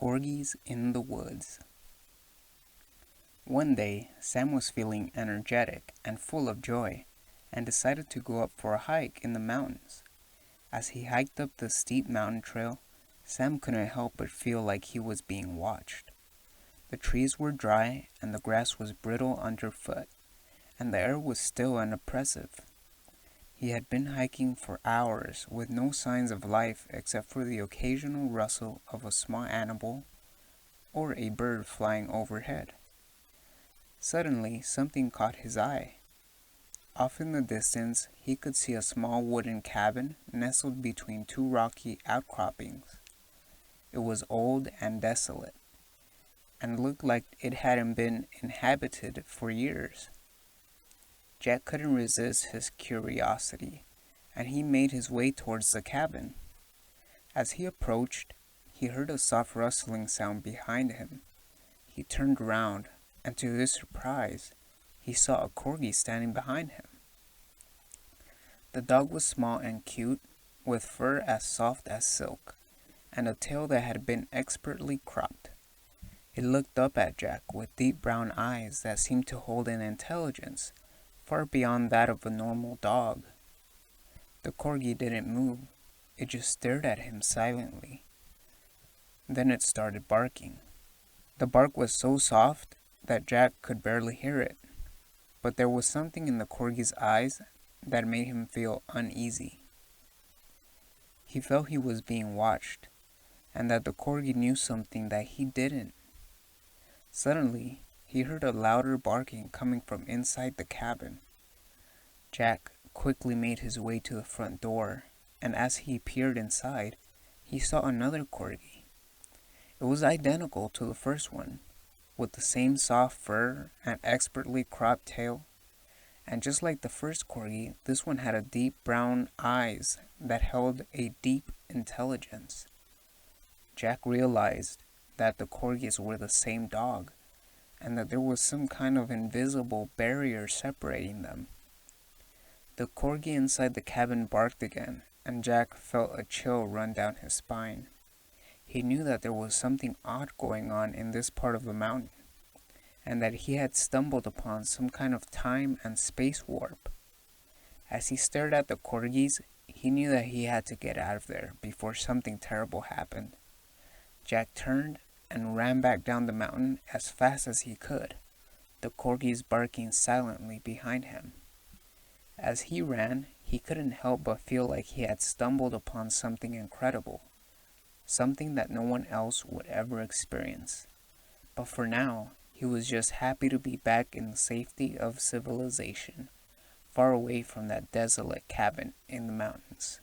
Corgis in the Woods. One day, Sam was feeling energetic and full of joy, and decided to go up for a hike in the mountains. As he hiked up the steep mountain trail, Sam couldn't help but feel like he was being watched. The trees were dry and the grass was brittle underfoot, and the air was still and oppressive. He had been hiking for hours with no signs of life except for the occasional rustle of a small animal or a bird flying overhead. Suddenly, something caught his eye. Off in the distance, he could see a small wooden cabin nestled between two rocky outcroppings. It was old and desolate, and looked like it hadn't been inhabited for years. Jack couldn't resist his curiosity, and he made his way towards the cabin. As he approached, he heard a soft rustling sound behind him. He turned around, and to his surprise, he saw a corgi standing behind him. The dog was small and cute, with fur as soft as silk, and a tail that had been expertly cropped. It looked up at Jack with deep brown eyes that seemed to hold an intelligence far beyond that of a normal dog. The corgi didn't move, it just stared at him silently. Then it started barking. The bark was so soft that Jack could barely hear it, but there was something in the corgi's eyes that made him feel uneasy. He felt he was being watched, and that the corgi knew something that he didn't. Suddenly, he heard a louder barking coming from inside the cabin. Jack quickly made his way to the front door, and as he peered inside, he saw another corgi. It was identical to the first one, with the same soft fur and expertly cropped tail. And just like the first corgi, this one had a deep brown eyes that held a deep intelligence. Jack realized that the corgis were the same dog, and that there was some kind of invisible barrier separating them. The corgi inside the cabin barked again, and Jack felt a chill run down his spine. He knew that there was something odd going on in this part of the mountain, and that he had stumbled upon some kind of time and space warp. As he stared at the corgis, he knew that he had to get out of there before something terrible happened. Jack turned and ran back down the mountain as fast as he could, the corgis barking silently behind him. As he ran, he couldn't help but feel like he had stumbled upon something incredible, something that no one else would ever experience. But for now, he was just happy to be back in the safety of civilization, far away from that desolate cabin in the mountains.